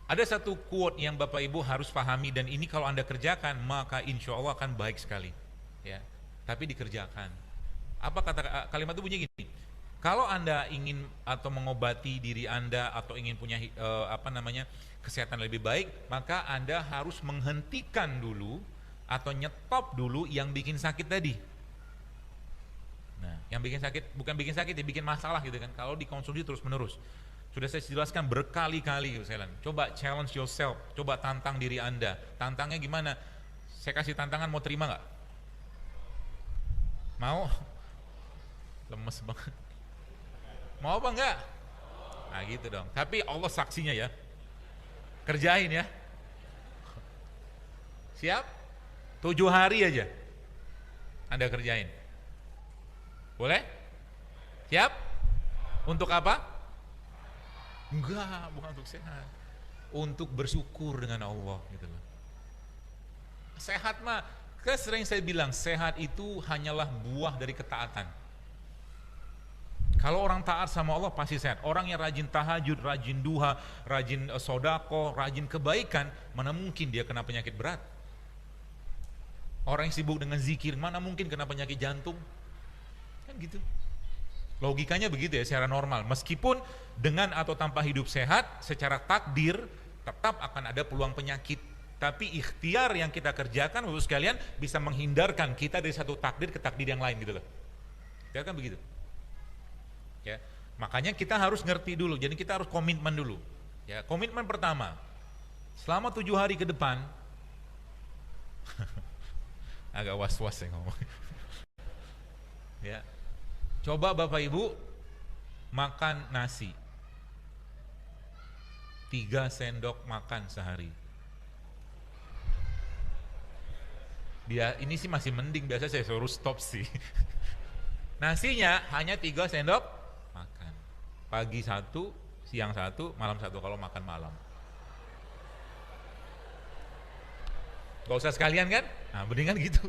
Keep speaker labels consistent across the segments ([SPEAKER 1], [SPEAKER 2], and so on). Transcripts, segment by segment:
[SPEAKER 1] Ada satu quote yang Bapak Ibu harus pahami, dan ini kalau Anda kerjakan maka insya Allah akan baik sekali. Ya, tapi dikerjakan. Apa kata kalimat itu bunyi gini? Kalau Anda ingin atau mengobati diri Anda atau ingin punya kesehatan lebih baik, maka Anda harus menghentikan dulu atau nyetop dulu yang bikin sakit tadi. Nah, yang bikin sakit, bukan bikin sakit ya, bikin masalah gitu kan. Kalau dikonsumsi terus menerus. Sudah saya jelaskan berkali-kali, coba challenge yourself, coba tantang diri Anda. Tantangnya gimana? Saya kasih tantangan, mau terima nggak? Mau? Lemes banget. Mau apa enggak? Nah gitu dong. Tapi Allah saksinya ya. Kerjain ya. Siap? 7 hari aja Anda kerjain. Boleh? Siap? Untuk apa? Enggak, bukan untuk sehat. Untuk bersyukur dengan Allah gitu loh. Sehat mah, sering saya bilang, sehat itu hanyalah buah dari ketaatan. Kalau orang taat sama Allah pasti sehat. Orang yang rajin tahajud, rajin duha, rajin sodako, rajin kebaikan, mana mungkin dia kena penyakit berat? Orang yang sibuk dengan zikir, mana mungkin kena penyakit jantung? Kan gitu. Logikanya begitu ya, secara normal. Meskipun dengan atau tanpa hidup sehat, secara takdir tetap akan ada peluang penyakit. Tapi ikhtiar yang kita kerjakan, Bapak sekalian, bisa menghindarkan kita dari satu takdir ke takdir yang lain gitu loh. Ya kan begitu. Ya, makanya kita harus ngerti dulu. Jadi kita harus komitmen dulu. Ya, komitmen pertama, selama 7 hari ke depan, agak was-was ya ngomong. Ya. Coba Bapak Ibu makan nasi 3 sendok makan sehari. Dia ini sih masih mending, biasa saya suruh stop sih. Nasinya hanya 3 sendok makan. Pagi 1, siang 1, malam 1 kalau makan malam. Gak usah sekalian kan? Nah, mendingan gitu.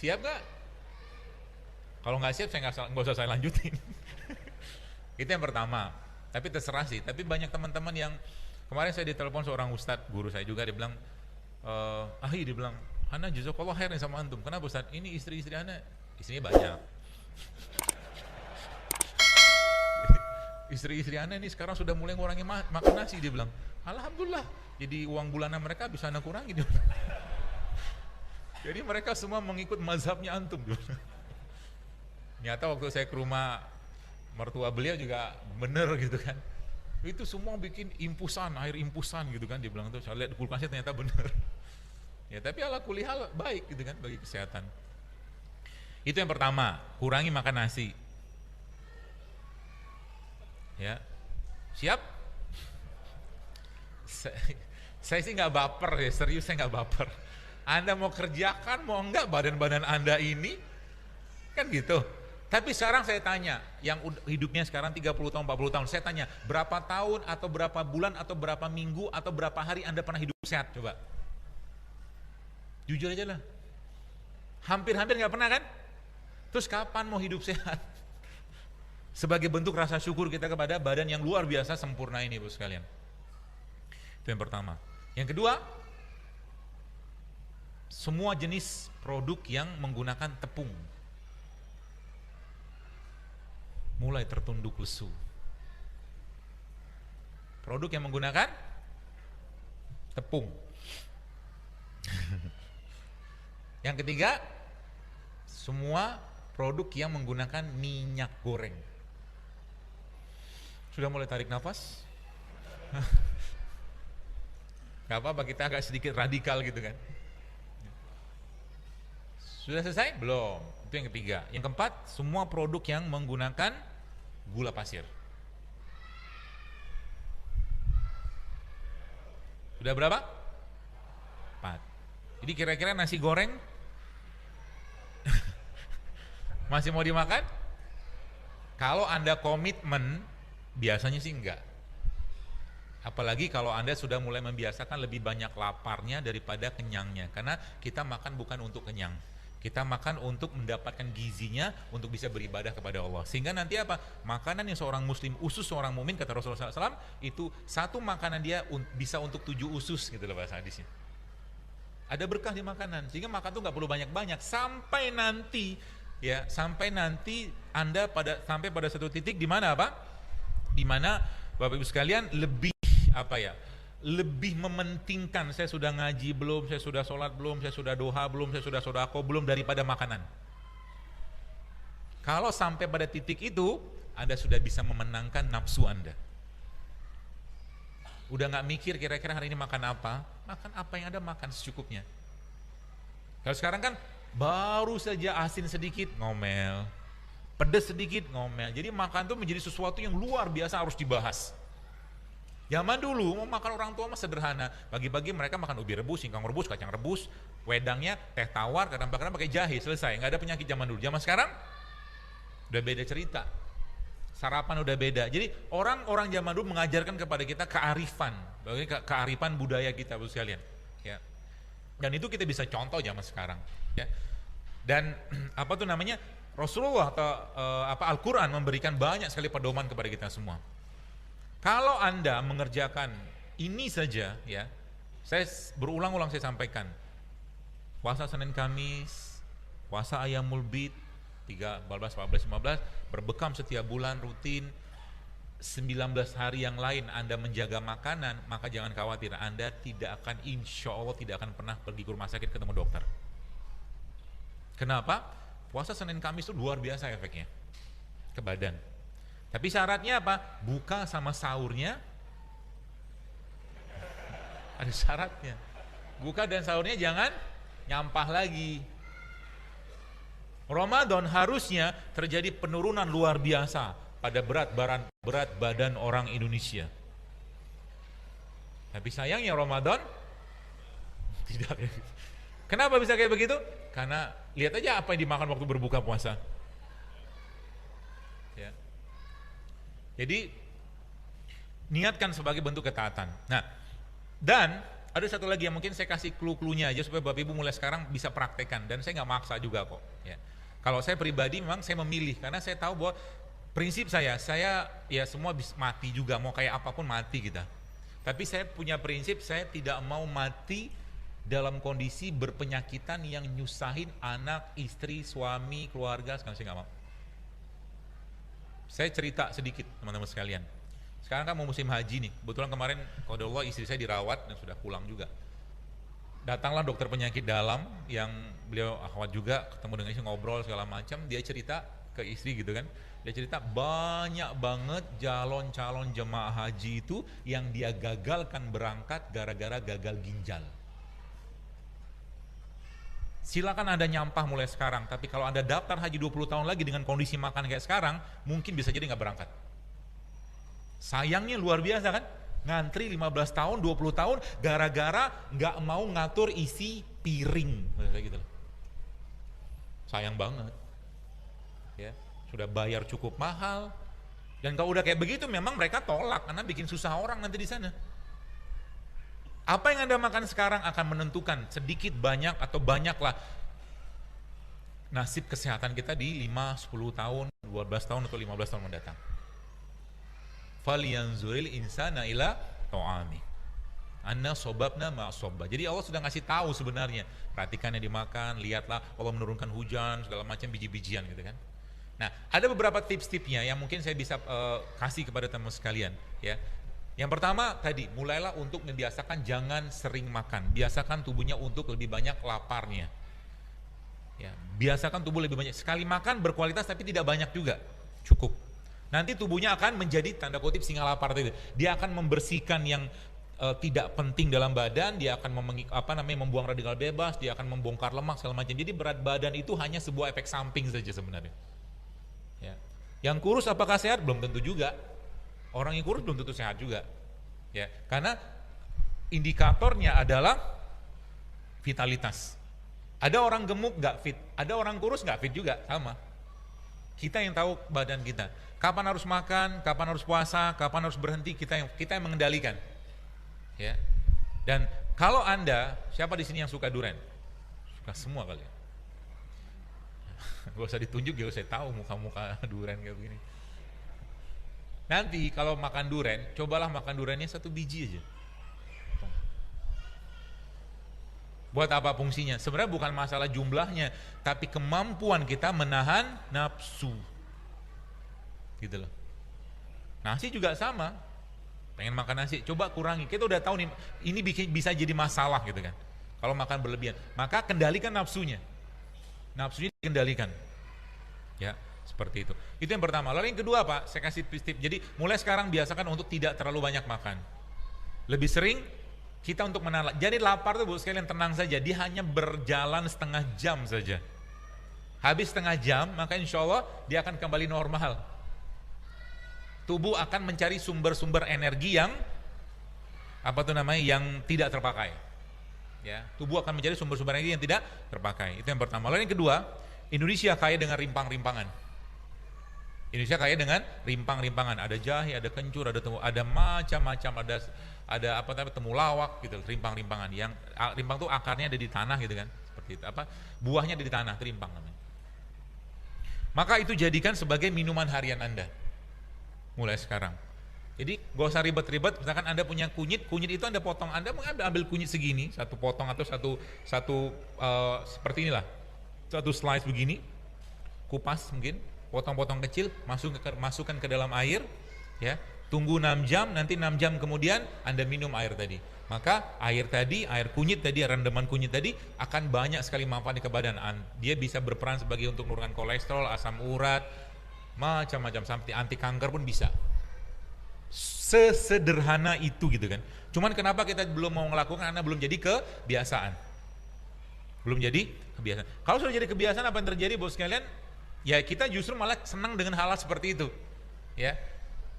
[SPEAKER 1] Siap gak? Kalau nggak siap, saya nggak usah saya lanjutin. Itu yang pertama. Tapi terserah sih. Tapi banyak teman-teman yang kemarin saya ditelepon seorang ustadz, guru saya juga, dia bilang, dia bilang, Hana jazakallah khair nih sama antum. Kenapa Ustadz? Ini istri-istri Hana, istrinya banyak. Istri-istri Hana ini sekarang sudah mulai ngurangi makan nasi, dia bilang. Alhamdulillah. Jadi uang bulanan mereka bisa Hana kurangi, dia bilang. Jadi mereka semua mengikut mazhabnya antum. Nyata waktu saya ke rumah mertua beliau juga bener gitu kan. Itu semua bikin impusan, air impusan gitu kan. Dia bilang tuh, saya lihat kulkasnya ternyata bener. Ya tapi ala kulli hal baik gitu kan bagi kesehatan. Itu yang pertama, kurangi makan nasi. Ya, siap? Saya sih nggak baper ya, serius saya nggak baper. Anda mau kerjakan, mau enggak badan-badan Anda ini, kan gitu. Tapi sekarang saya tanya, yang hidupnya sekarang 30 tahun, 40 tahun, saya tanya, berapa tahun atau berapa bulan atau berapa minggu atau berapa hari Anda pernah hidup sehat? Coba. Jujur aja lah. Hampir-hampir nggak pernah kan? Terus kapan mau hidup sehat? Sebagai bentuk rasa syukur kita kepada badan yang luar biasa sempurna ini, Bapak sekalian. Itu yang pertama. Yang kedua, semua jenis produk yang menggunakan tepung mulai tertunduk lesu. Produk yang menggunakan tepung. Yang ketiga, semua produk yang menggunakan minyak goreng. Sudah mulai tarik nafas? Gak apa-apa, kita agak sedikit radikal gitu kan. Sudah selesai? Belum. Itu yang ketiga. Yang keempat, semua produk yang menggunakan gula pasir. Sudah berapa? 4. Jadi kira-kira nasi goreng masih mau dimakan? Kalau Anda komitmen, biasanya sih enggak. Apalagi kalau Anda sudah mulai membiasakan lebih banyak laparnya daripada kenyangnya. Karena kita makan bukan untuk kenyang, Kita makan untuk mendapatkan gizinya untuk bisa beribadah kepada Allah. Sehingga nanti apa? Makanan yang seorang muslim, usus seorang mumin, kata Rasulullah SAW, itu satu makanan dia bisa untuk 7 usus gitu loh bahasa hadisnya. Ada berkah di makanan, sehingga makan tuh nggak perlu banyak-banyak sampai nanti ya, sampai nanti Anda sampai pada satu titik di mana apa? Di mana Bapak Ibu sekalian lebih apa ya? Lebih mementingkan saya sudah ngaji belum, saya sudah sholat belum, saya sudah doha belum, saya sudah sodako belum daripada makanan. Kalau sampai pada titik itu, Anda sudah bisa memenangkan nafsu Anda. Udah nggak mikir kira-kira hari ini makan apa yang Anda makan secukupnya. Kalau sekarang kan baru saja asin sedikit ngomel, pedas sedikit ngomel. Jadi makan tuh menjadi sesuatu yang luar biasa harus dibahas. Zaman dulu mau makan orang tua mah sederhana. Pagi-pagi mereka makan ubi rebus, singkong rebus, kacang rebus, wedangnya teh tawar, kadang-kadang pakai jahe, selesai. Nggak ada penyakit zaman dulu. Zaman sekarang udah beda cerita. Sarapan udah beda. Jadi orang-orang zaman dulu mengajarkan kepada kita kearifan, kearifan budaya kita Bapak sekalian. Ya. Dan itu kita bisa contoh zaman sekarang. Ya. Dan apa tuh namanya? Rasulullah atau Al-Quran memberikan banyak sekali pedoman kepada kita semua. Kalau Anda mengerjakan ini saja, ya, saya berulang-ulang saya sampaikan, puasa Senin Kamis, puasa Ayyamul Bid, 13, 14, 15, berbekam setiap bulan rutin, 19 hari yang lain Anda menjaga makanan, maka jangan khawatir, Anda tidak akan, insya Allah tidak akan pernah pergi ke rumah sakit ketemu dokter. Kenapa? Puasa Senin Kamis itu luar biasa efeknya ke badan. Tapi syaratnya apa? Buka sama sahurnya ada syaratnya. Buka dan sahurnya jangan nyampah lagi. Ramadan harusnya terjadi penurunan luar biasa pada berat badan orang Indonesia. Tapi sayangnya Ramadan tidak. Kenapa bisa kayak begitu? Karena lihat aja apa yang dimakan waktu berbuka puasa. Ya. Jadi niatkan sebagai bentuk ketaatan. Nah, dan ada satu lagi yang mungkin saya kasih clue-cluenya aja supaya Bapak Ibu mulai sekarang bisa praktekkan, dan saya nggak maksa juga kok. Ya. Kalau saya pribadi memang saya memilih karena saya tahu bahwa prinsip saya ya semua bisa mati juga, mau kayak apapun mati kita. Tapi saya punya prinsip, saya tidak mau mati dalam kondisi berpenyakitan yang nyusahin anak, istri, suami, keluarga, sekarang saya nggak mau. Saya cerita sedikit teman-teman sekalian. Sekarang kan mau musim haji nih. Kebetulan kemarin qadarullah istri saya dirawat dan sudah pulang juga. Datanglah dokter penyakit dalam yang beliau akhwat juga, ketemu dengan istri ngobrol segala macam. Dia cerita ke istri gitu kan. Dia cerita banyak banget calon jemaah haji itu yang dia gagalkan berangkat gara-gara gagal ginjal. Silakan Anda nyampah mulai sekarang, tapi kalau Anda daftar haji 20 tahun lagi dengan kondisi makan kayak sekarang, mungkin bisa jadi nggak berangkat. Sayangnya luar biasa kan? Ngantri 15 tahun, 20 tahun, gara-gara nggak mau ngatur isi piring. Kayak gitu. Sayang banget. Ya, sudah bayar cukup mahal, dan kalau udah kayak begitu memang mereka tolak, karena bikin susah orang nanti di sana. Apa yang Anda makan sekarang akan menentukan sedikit banyak atau banyaklah nasib kesehatan kita di 5, 10 tahun, 12 tahun atau 15 tahun mendatang. Falyanzuril insana ila ta'ami. Anna sobabna ma'sobba. Jadi Allah sudah ngasih tahu sebenarnya. Perhatikan yang dimakan, lihatlah Allah menurunkan hujan, segala macam biji-bijian gitu kan. Nah, ada beberapa tips-tipsnya yang mungkin saya bisa kasih kepada teman sekalian, ya. Yang pertama tadi, mulailah untuk membiasakan jangan sering makan. Biasakan tubuhnya untuk lebih banyak laparnya. Ya, biasakan tubuh lebih banyak. Sekali makan berkualitas tapi tidak banyak juga. Cukup. Nanti tubuhnya akan menjadi tanda kutip singa lapar tadi. Dia akan membersihkan yang tidak penting dalam badan, dia akan membuang radikal bebas, dia akan membongkar lemak segala macam. Jadi berat badan itu hanya sebuah efek samping saja sebenarnya. Ya. Yang kurus apakah sehat? Belum tentu juga. Orang yang kurus belum tentu sehat juga, ya, karena indikatornya adalah vitalitas. Ada orang gemuk nggak fit, ada orang kurus nggak fit juga, sama. Kita yang tahu badan kita, kapan harus makan, kapan harus puasa, kapan harus berhenti, kita yang mengendalikan, ya. Dan kalau Anda, siapa di sini yang suka durian? Suka semua kali. Gak usah ditunjuk ya, saya tahu muka-muka durian kayak begini. Nanti kalau makan durian, cobalah makan duriannya 1 biji aja. Buat apa fungsinya? Sebenarnya bukan masalah jumlahnya, tapi kemampuan kita menahan nafsu. Gitu loh. Nasi juga sama. Pengen makan nasi, coba kurangi. Kita udah tahu nih, ini bisa jadi masalah gitu kan. Kalau makan berlebihan, maka kendalikan nafsunya. Nafsunya dikendalikan. Ya, seperti itu. Itu yang pertama. Lalu yang kedua, Pak, saya kasih tips. Jadi mulai sekarang biasakan untuk tidak terlalu banyak makan. Lebih sering kita untuk menahan. Jadi lapar tuh Bu sekalian tenang saja. Dia hanya berjalan setengah jam saja. Habis setengah jam, maka insya Allah dia akan kembali normal. Tubuh akan mencari sumber-sumber energi yang yang tidak terpakai. Ya, tubuh akan mencari sumber-sumber energi yang tidak terpakai. Itu yang pertama. Lalu yang kedua, Indonesia kaya dengan rimpang-rimpangan. Indonesia kaya dengan rimpang-rimpangan. Ada jahe, ada kencur, ada macam-macam, ada temulawak gitu, rimpang-rimpangan. Yang rimpang itu akarnya ada di tanah gitu kan, seperti itu. Buahnya ada di tanah, itu rimpang namanya. Maka itu jadikan sebagai minuman harian Anda. Mulai sekarang. Jadi gak usah ribet-ribet. Misalkan Anda punya kunyit itu Anda potong. Anda ambil kunyit segini, satu potong atau satu seperti inilah, satu slice begini, kupas mungkin, potong-potong kecil, masukkan ke dalam air, ya, tunggu 6 jam, nanti 6 jam kemudian Anda minum air tadi. Maka air kunyit tadi, rendaman kunyit tadi akan banyak sekali manfaat ke badan. Dia bisa berperan sebagai untuk menurunkan kolesterol, asam urat, macam-macam, sampai anti kanker pun bisa. Sesederhana itu gitu kan. Cuman kenapa kita belum mau melakukan? Karena belum jadi kebiasaan. Belum jadi kebiasaan. Kalau sudah jadi kebiasaan, apa yang terjadi bos sekalian? Ya kita justru malah senang dengan hal seperti itu. Ya.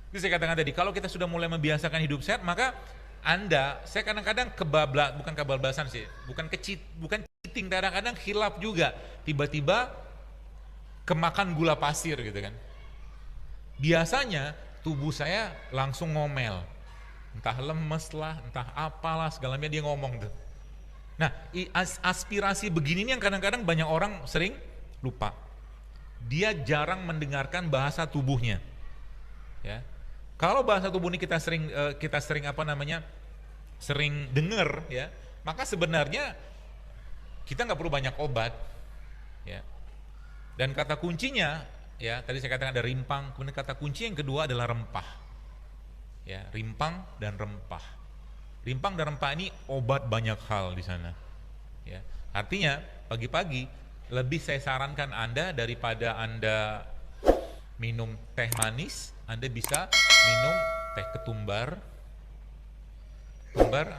[SPEAKER 1] Itu saya katakan tadi, kalau kita sudah mulai membiasakan hidup sehat, maka saya kadang-kadang bukan kebablasan sih, bukan cheating, kadang-kadang khilaf juga. Tiba-tiba kemakan gula pasir gitu kan. Biasanya tubuh saya langsung ngomel. Entah lemes lah, entah apalah, segalanya dia ngomong tuh. Nah, aspirasi begini nih yang kadang-kadang banyak orang sering lupa. Dia jarang mendengarkan bahasa tubuhnya. Ya. Kalau bahasa tubuh ini kita sering sering dengar, ya, maka sebenarnya kita nggak perlu banyak obat, ya. Dan kata kuncinya, ya, tadi saya katakan ada rimpang, kemudian kata kunci yang kedua adalah rempah. Ya, rimpang dan rempah. Rimpang dan rempah ini obat banyak hal di sana. Ya. Artinya pagi-pagi lebih saya sarankan Anda, daripada Anda minum teh manis, Anda bisa minum teh ketumbar.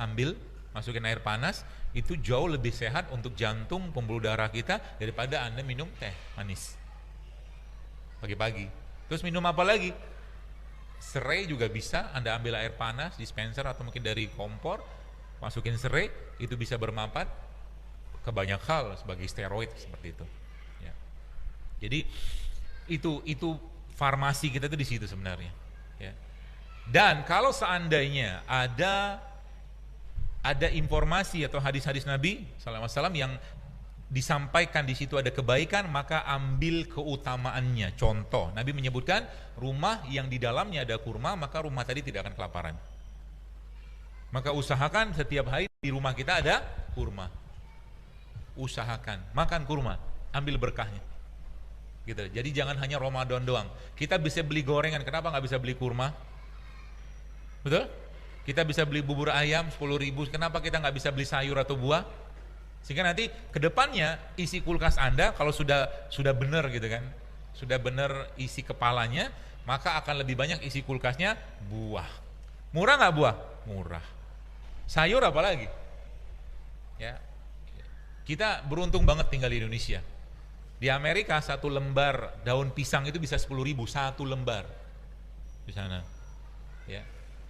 [SPEAKER 1] Ambil, masukin air panas, itu jauh lebih sehat untuk jantung, pembuluh darah kita daripada Anda minum teh manis pagi-pagi. Terus minum apa lagi? Serai juga bisa, Anda ambil air panas, dispenser atau mungkin dari kompor, masukin serai, itu bisa bermanfaat ke banyak hal sebagai steroid seperti itu. Ya. Jadi itu farmasi kita itu di situ sebenarnya. Ya. Dan kalau seandainya ada informasi atau hadis-hadis Nabi SAW yang disampaikan di situ ada kebaikan, maka ambil keutamaannya. Contoh, Nabi menyebutkan rumah yang di dalamnya ada kurma, maka rumah tadi tidak akan kelaparan. Maka usahakan setiap hari di rumah kita ada kurma. Usahakan makan kurma, ambil berkahnya. Gitu. Jadi jangan hanya Ramadan doang. Kita bisa beli gorengan, kenapa nggak bisa beli kurma? Betul? Kita bisa beli bubur ayam 10.000, kenapa kita nggak bisa beli sayur atau buah? Sehingga nanti kedepannya isi kulkas Anda kalau sudah benar gitu kan, sudah benar isi kepalanya, maka akan lebih banyak isi kulkasnya buah. Murah nggak buah? Murah. Sayur apa lagi? Ya, kita beruntung banget tinggal di Indonesia. Di Amerika 1 lembar daun pisang itu bisa 10.000 1 lembar di sana. Ya.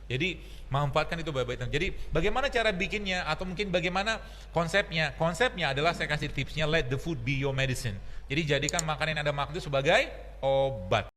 [SPEAKER 1] Jadi manfaatkan itu baik-baik. Jadi bagaimana cara bikinnya atau mungkin bagaimana konsepnya? Konsepnya adalah saya kasih tipsnya, let the food be your medicine. Jadi jadikan makanan yang Anda makan itu sebagai obat.